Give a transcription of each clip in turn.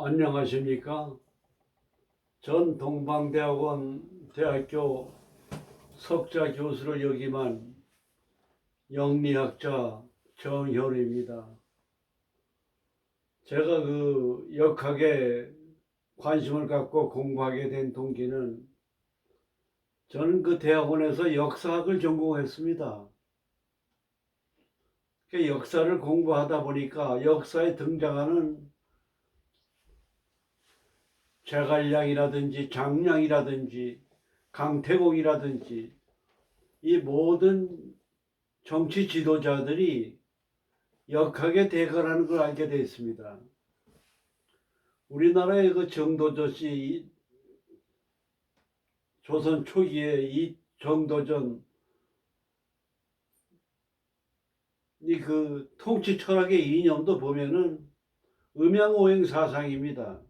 안녕하십니까? 전 동방대학원 대학교 석좌 교수를 역임한 영리학자 정현우입니다. 제가 역학에 관심을 갖고 공부하게 된 동기는 저는 그 대학원에서 역사학을 전공했습니다. 그 역사를 공부하다 보니까 역사에 등장하는 제갈량이라든지 장량이라든지 강태공이라든지 이 모든 정치 지도자들이 역학에 대거라는 걸 알게 되었습니다. 우리나라의 그 정도전이 조선 초기에 이 정도전 그 통치 철학의 이념도 보면은 음양오행 사상입니다.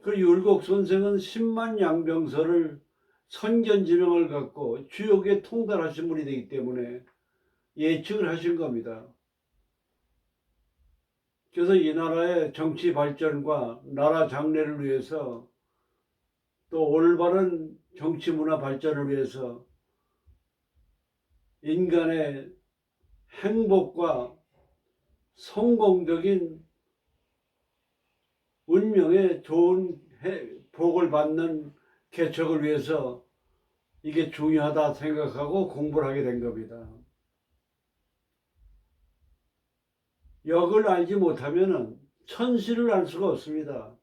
그 율곡 선생은 10만 양병설을 선견지명을 갖고 주역에 통달하신 분이 되기 때문에 예측을 하신 겁니다. 그래서 이 나라의 정치 발전과 나라 장래를 위해서 또 올바른 정치 문화 발전을 위해서 인간의 행복과 성공적인 운명의 좋은 복을 받는 개척을 위해서 이게 중요하다 생각하고 공부를 하게 된 겁니다. 역을 알지 못하면 천시를 알 수가 없습니다.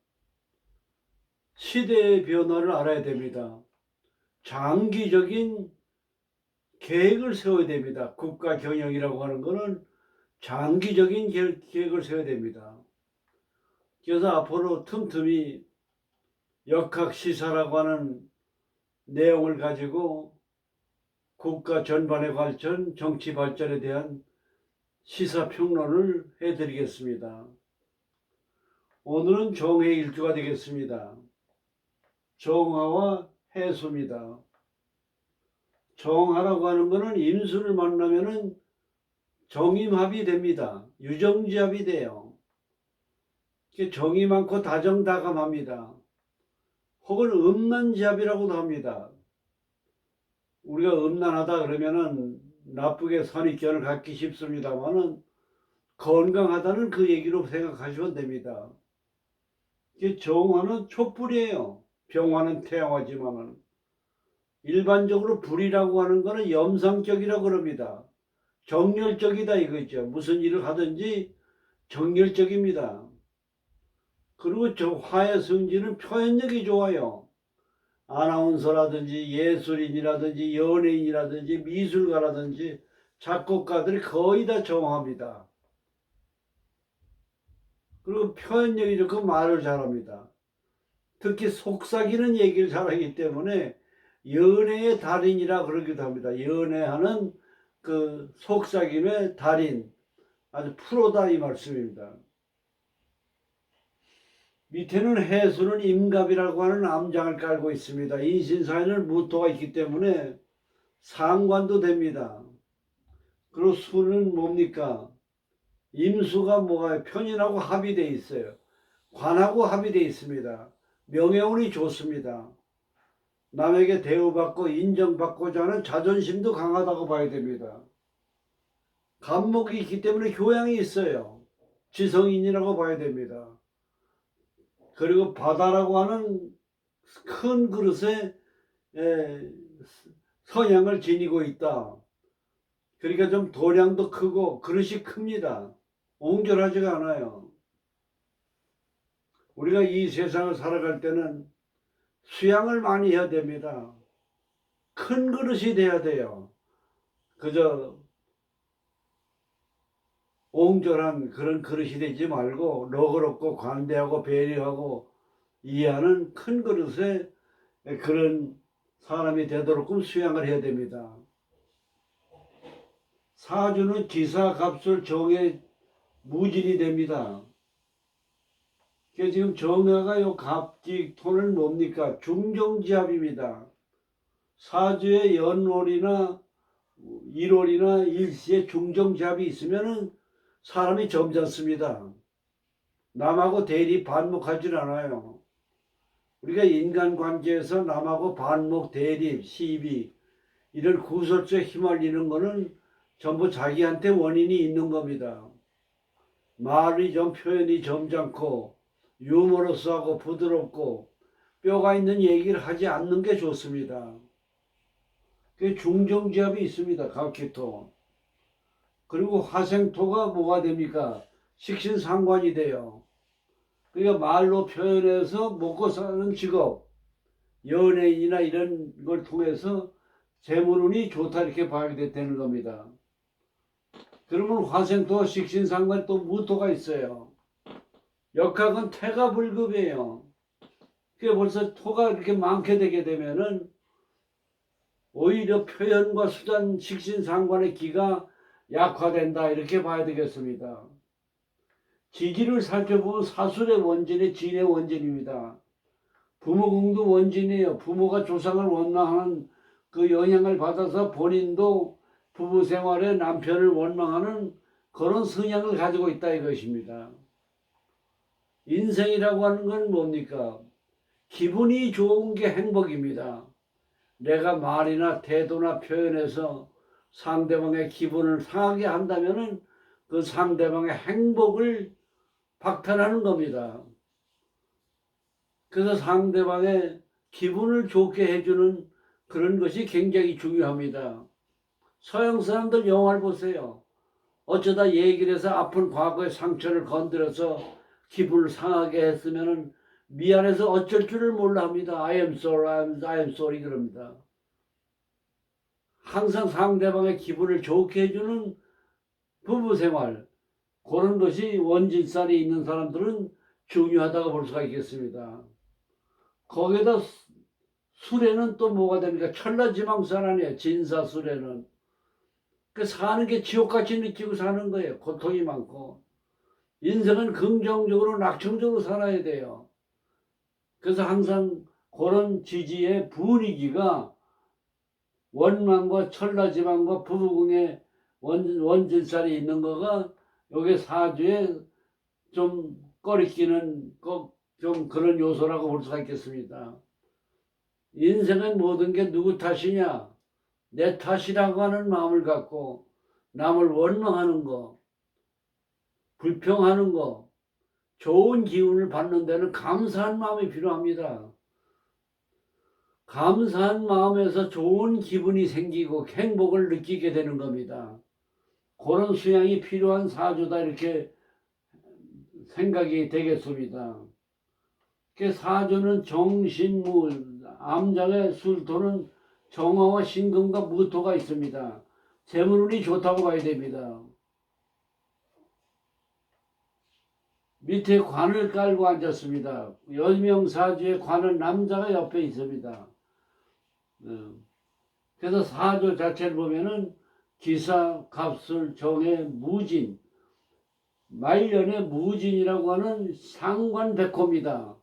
시대의 변화를 알아야 됩니다. 장기적인 계획을 세워야 됩니다. 국가 경영이라고 하는 것은 장기적인 계획을 세워야 됩니다. 그래서 앞으로 틈틈이 역학시사라고 하는 내용을 가지고 국가 전반의 발전, 정치 발전에 대한 시사평론을 해드리겠습니다. 오늘은 정의 일주가 되겠습니다. 정화와 해수입니다. 정화라고 하는 것은 임수를 만나면은 정임합이 됩니다. 유정지합이 돼요. 정이 많고 다정다감합니다. 혹은 음란지합이라고도 합니다. 우리가 음란하다 그러면은 나쁘게 선입견을 갖기 쉽습니다만은 건강하다는 그 얘기로 생각하시면 됩니다. 정화는 촛불이에요. 병화는 태양화지만은 일반적으로 불이라고 하는 것은 염상격이라고 그럽니다. 정열적이다 이거죠. 무슨 일을 하든지 정열적입니다. 그리고 저 화의 성질은 표현력이 좋아요. 아나운서라든지 예술인이라든지 연예인이라든지 미술가라든지 작곡가들이 거의 다 정화입니다. 그리고 표현력이 좋고 말을 잘합니다. 특히 속삭이는 얘기를 잘하기 때문에 연애의 달인이라 그러기도 합니다. 연애하는 그 속삭임의 달인, 아주 프로다 이 말씀입니다. 밑에는 해수는 임갑이라고 하는 암장을 깔고 있습니다. 인신사에는 무토가 있기 때문에 상관도 됩니다. 그리고 수는 뭡니까? 임수가 뭐가 편인하고 합의되어 있어요. 관하고 합의되어 있습니다. 명예운이 좋습니다. 남에게 대우받고 인정받고자 하는 자존심도 강하다고 봐야 됩니다. 간목이 있기 때문에 교양이 있어요. 지성인이라고 봐야 됩니다. 그리고 바다라고 하는 큰 그릇에 성향을 지니고 있다. 그러니까 좀 도량도 크고 그릇이 큽니다. 옹졸하지가 않아요. 우리가 이 세상을 살아갈 때는 수양을 많이 해야 됩니다. 큰 그릇이 돼야 돼요. 그저 옹졸한 그런 그릇이 되지 말고 너그럽고 관대하고 배려하고 이해하는 큰 그릇에 그런 사람이 되도록 수양을 해야 됩니다. 사주는 기사, 갑술, 정의, 무진이 됩니다. 그래서 지금 정화가 요 갑직, 토는 뭡니까? 중정지합입니다. 사주에 연월이나 일월이나 일시에 중정지합이 있으면은 사람이 점잖습니다. 남하고 대립 반목하지 않아요. 우리가 인간관계에서 남하고 반목, 대립, 시비 이런 구설수에 휘말리는 거는 전부 자기한테 원인이 있는 겁니다. 말이 좀 표현이 점잖고 유머러스하고 부드럽고 뼈가 있는 얘기를 하지 않는 게 좋습니다. 그 중정지압이 있습니다. 각기토. 그리고 화생토가 뭐가 됩니까? 식신상관이 돼요. 그러니까 말로 표현해서 먹고 사는 직업, 연예인이나 이런 걸 통해서 재물운이 좋다 이렇게 봐야 되는 겁니다. 그러면 화생토, 식신상관 또 무토가 있어요. 역학은 태가 불급이에요. 그게 벌써 토가 이렇게 많게 되게 되면은 오히려 표현과 수단, 식신상관의 기가 약화된다 이렇게 봐야 되겠습니다. 지지를 살펴보면 사술의 원진이 진의 원진입니다. 부모궁도 원진이에요. 부모가 조상을 원망하는 그 영향을 받아서 본인도 부부 생활에 남편을 원망하는 그런 성향을 가지고 있다 이것입니다. 인생이라고 하는 건 뭡니까? 기분이 좋은 게 행복입니다. 내가 말이나 태도나 표현해서 상대방의 기분을 상하게 한다면 그 상대방의 행복을 박탈하는 겁니다. 그래서 상대방의 기분을 좋게 해주는 그런 것이 굉장히 중요합니다. 서양 사람들 영화를 보세요. 어쩌다 얘기를 해서 아픈 과거의 상처를 건드려서 기분을 상하게 했으면 미안해서 어쩔 줄을 몰라 합니다. I am sorry, I am sorry 그럽니다. 항상 상대방의 기분을 좋게 해주는 부부 생활, 그런 것이 원진살이 있는 사람들은 중요하다고 볼 수가 있겠습니다. 거기다 술에는 또 뭐가 됩니까? 천라지망산 아니에요. 진사술에는. 그 사는 게 지옥같이 느끼고 사는 거예요. 고통이 많고. 인생은 긍정적으로 낙천적으로 살아야 돼요. 그래서 항상 그런 지지의 분위기가 원망과 천라지망과 부부궁에 원진살이 있는 거가 여기 사주에 좀 꺼리끼는 좀 그런 요소라고 볼 수가 있겠습니다. 인생은 모든 게 누구 탓이냐? 내 탓이라고 하는 마음을 갖고 남을 원망하는 거, 불평하는 거, 좋은 기운을 받는 데는 감사한 마음이 필요합니다. 감사한 마음에서 좋은 기분이 생기고 행복을 느끼게 되는 겁니다. 그런 수양이 필요한 사주다 이렇게 생각이 되겠습니다. 사주는 정신무, 암장의 술토는 정화와 신금과 무토가 있습니다. 재물운이 좋다고 봐야 됩니다. 밑에 관을 깔고 앉았습니다. 여명사주의 관은 남자가 옆에 있습니다. 그래서 사주 자체를 보면은 기사, 갑술, 정해, 무진, 말년의 무진이라고 하는 상관백호입니다.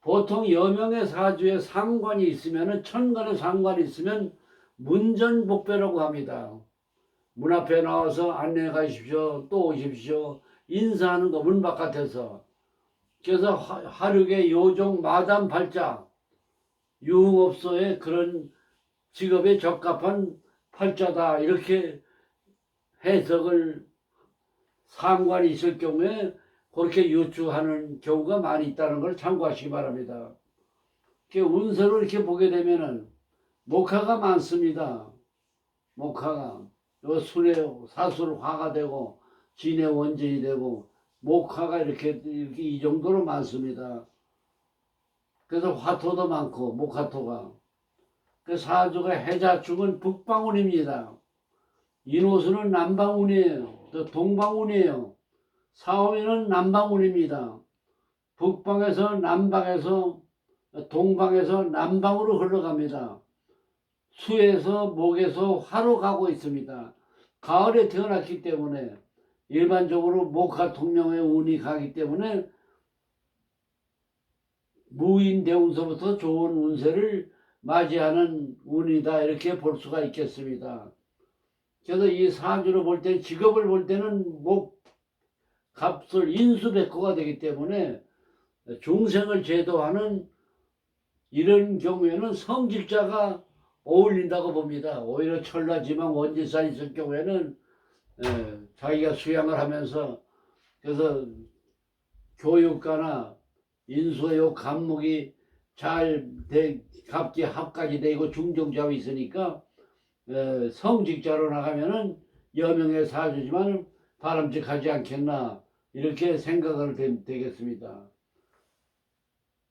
보통 여명의 사주에 상관이 있으면 천간에 상관이 있으면 문전복배라고 합니다. 문 앞에 나와서 안내 가십시오. 또 오십시오. 인사하는 거 문 바깥에서. 그래서 하륙의 요종 마담 팔자 유흥업소의 그런 직업에 적합한 팔자다 이렇게 해석을 상관이 있을 경우에 그렇게 유추하는 경우가 많이 있다는 걸 참고하시기 바랍니다. 운세로 이렇게 보게 되면은 목화가 많습니다. 목화가 술에 사술 화가 되고 진의 원진이 되고 목화가 이렇게 이 정도로 많습니다. 그래서 화토도 많고 목화토가 그 사주가 해자축은 북방운입니다. 인호수는 남방운이에요. 또 동방운이에요. 사오미는 남방운입니다. 북방에서 남방에서 동방에서 남방으로 흘러갑니다. 수에서 목에서 화로 가고 있습니다. 가을에 태어났기 때문에 일반적으로 목화 통명의 운이 가기 때문에 무인대운서부터 좋은 운세를 맞이하는 운이다 이렇게 볼 수가 있겠습니다. 그래서 이 사주를 볼 때 직업을 볼 때는 값을 인수백구가 되기 때문에 중생을 제도하는 이런 경우에는 성직자가 어울린다고 봅니다. 오히려 천라지망 원진산이 있을 경우에는 자기가 수양을 하면서 그래서 교육가나 인수요 감목이 잘 갑기 합까지 되고 중정자가 있으니까 성직자로 나가면은 여명의 사주지만 바람직하지 않겠나 이렇게 생각을 되겠습니다.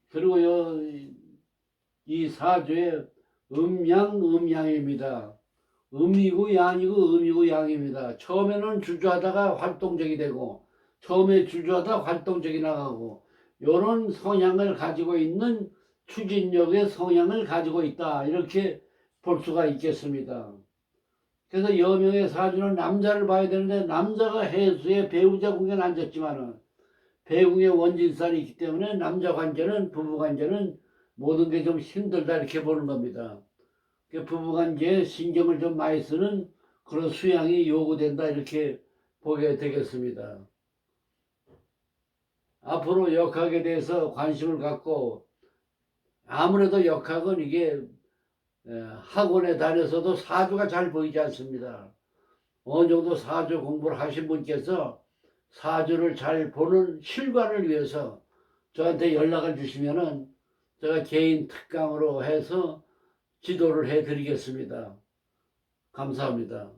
그리고 이 사주의 음양입니다. 음이고 양이고 음이고 양입니다. 처음에는 주저하다가 활동적이 되고 처음에 주저하다 활동적이 나가고 이런 성향을 가지고 있는 추진력의 성향을 가지고 있다 이렇게 볼 수가 있겠습니다. 그래서 여명의 사주는 남자를 봐야 되는데 남자가 해수의 배우자 궁에 앉았지만은 배궁의 원진살이 있기 때문에 남자 관계는 부부 관계는 모든 게 좀 힘들다 이렇게 보는 겁니다. 부부 관계에 신경을 좀 많이 쓰는 그런 수양이 요구된다 이렇게 보게 되겠습니다. 앞으로 역학에 대해서 관심을 갖고 아무래도 역학은 이게 학원에 다녀서도 사주가 잘 보이지 않습니다. 어느 정도 사주 공부를 하신 분께서 사주를 잘 보는 실관을 위해서 저한테 연락을 주시면은 제가 개인 특강으로 해서 지도를 해 드리겠습니다. 감사합니다.